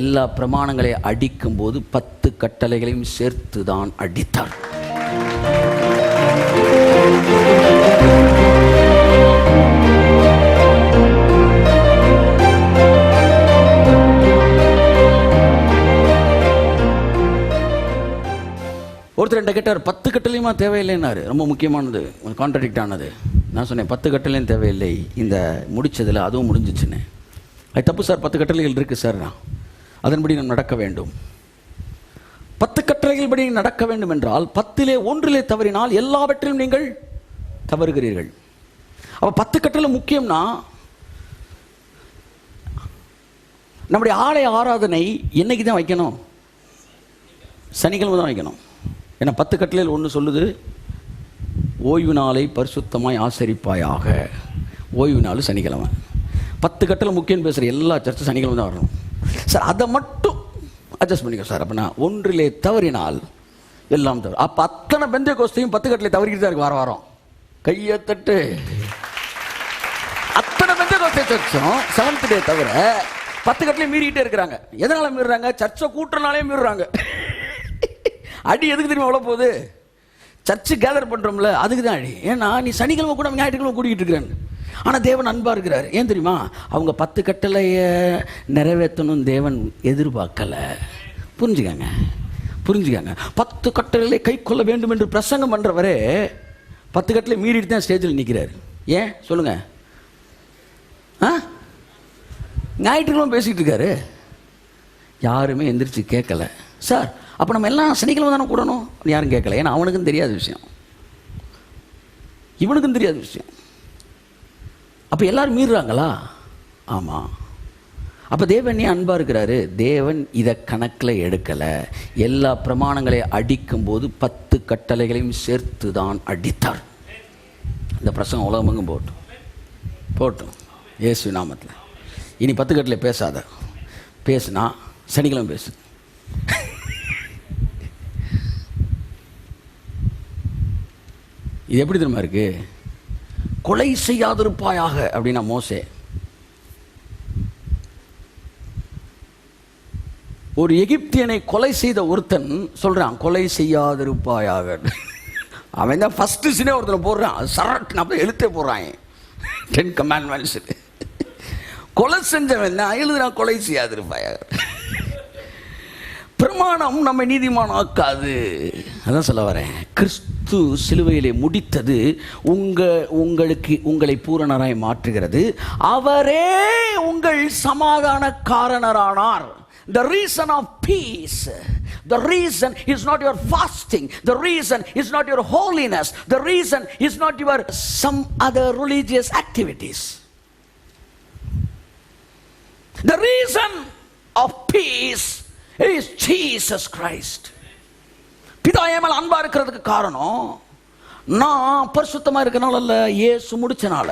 எல்லா பிரமாணங்களை அடிக்கும் போது 10 கட்டளைகளையும் சேர்த்து தான் அடித்தார். ஒருத்தர் என்கிட்ட கேட்டார், 10 கட்டளையுமா தேவையில்லைன்னாரு. ரொம்ப முக்கியமானது, கான்ட்ராடிக்ட் ஆனது. நான் சொன்னேன் 10 கட்டளையும் தேவையில்லை, இந்த முடிச்சதில் அதுவும் முடிஞ்சிச்சுன்னு. அது தப்பு சார், 10 கட்டளைகள் இருக்குது சார், அதன்படி நாம் நடக்க வேண்டும். 10 கட்டளைகள் படி நடக்க வேண்டும் என்றால் 10லே 1 தவறினால் எல்லாவற்றிலும் நீங்கள் தவறுகிறீர்கள். அப்போ 10 கட்டளை முக்கியம்னா, நம்முடைய ஆலய ஆராதனை என்னைக்கு தான் வைக்கணும்? சனிக்கிழமை தான் வைக்கணும். ஏன்னா 10 கட்டளையில் 1 சொல்லுது, ஓய்வு நாளை பரிசுத்தமாய் ஆசரிப்பாயாக. ஓய்வு நாள் சனிக்கிழமை. 10 கட்டளை முக்கியம் பேசுகிற எல்லா சர்ச்சும் சனிக்கிழமை தான் வரணும் சார். அதை மட்டும் அட்ஜஸ்ட் பண்ணிக்கோ சார். அப்போ நான் 1 தவறினால் எல்லாம் தவறு. அப்போ அத்தனை பெந்தேகோஸ்தையும் 10 கட்டளை தவறிக்கிட்டு தான் இருக்கு. வாரம் கையை தட்டு. அத்தனை பெந்தேகோஸ்தே சர்ச்சும் 7th டே தவிர 10 கட்டளை மீறிக்கிட்டே இருக்கிறாங்க. எதனால மீறுறாங்க? சர்ச்சை கூட்டுறனாலே மீறுறாங்க. அடி எதுக்கு தெரியுமா எவ்வளோ போகுது? சர்ச்சு கேதர் பண்ணுறோம்ல, அதுக்கு தான் அடி. ஏன்னா நீ சனிக்கிழமை கூட ஞாயிற்றுக்கிழமை கூட்டிகிட்டு இருக்கிறேன். ஆனால் தேவன் அன்பாக இருக்கிறார். ஏன் தெரியுமா? அவங்க 10 கட்டளையை நிறைவேற்றணும் தேவன் எதிர்பார்க்கலை. புரிஞ்சுக்கங்க. 10 கட்டளை கை கொள்ள வேண்டும் என்று பிரசங்கம் பண்ணுறவரே 10 கட்டளை மீறிட்டு தான் ஸ்டேஜில் நிற்கிறார். ஏன் சொல்லுங்க? ஞாயிற்றுக்கிழமை பேசிகிட்டு இருக்காரு, யாருமே எந்திரிச்சு கேட்கல. சார் அப்போ நம்ம எல்லாம் சனிக்கிழமை தானே கூடணும், யாரும் கேட்கல. ஏன்னா அவனுக்கும் தெரியாத விஷயம், இவனுக்கும் தெரியாத விஷயம். அப்போ எல்லாரும் மீறுறாங்களா? ஆமாம். அப்போ தேவன் ஏன் அன்பாக இருக்கிறாரு? தேவன் இதை கணக்கில் எடுக்கலை. எல்லா பிரமாணங்களை அடிக்கும் போது 10 கட்டளைகளையும் சேர்த்து தான் அடித்தார். இந்த பிரசங்கம் உலகமெங்கும் போட்டும் இயேசு நாமத்தில். இனி 10 கட்டளை பேசாத. பேசுனா சனிக்கிழமை பேசு. இது எப்படி தெரியுமா இருக்கு? கொலை செய்யாதிருப்பாயாக அப்படின்னா மோசே ஒரு எகிப்தியனை கொலை செய்த ஒருத்தன் சொல்றான், கொலை செய்யாதிருப்பாயாக. அவன் தான் ஃபர்ஸ்ட் சீனே ஒருத்தனை போடுறான். சரட் நம்ம எழுத்தே போடுறான் 10 commandments. கொலை செஞ்சவன் தான் எழுதுறான், கொலை செய்யாதிருப்பாயாக. பிரமாணம் நம்ம நீதிமான் ஆக்காது. அதான் சொல்ல வரேன். கிறிஸ்து சிலுவையிலே முடித்தது உங்களை பூரணராய் மாற்றுகிறது. அவரே உங்கள் சமாதான காரணரானார். The reason of peace, the reason is not your fasting, the reason is not your holiness, the reason is not your some other religious activities. The reason of peace is Jesus Christ. பிதா ஏமல் அன்பா இருக்கிறதுக்கு காரணம் நான் பரிசுத்தமா இருக்கனால அல்ல, இயேசு முடிச்சனால.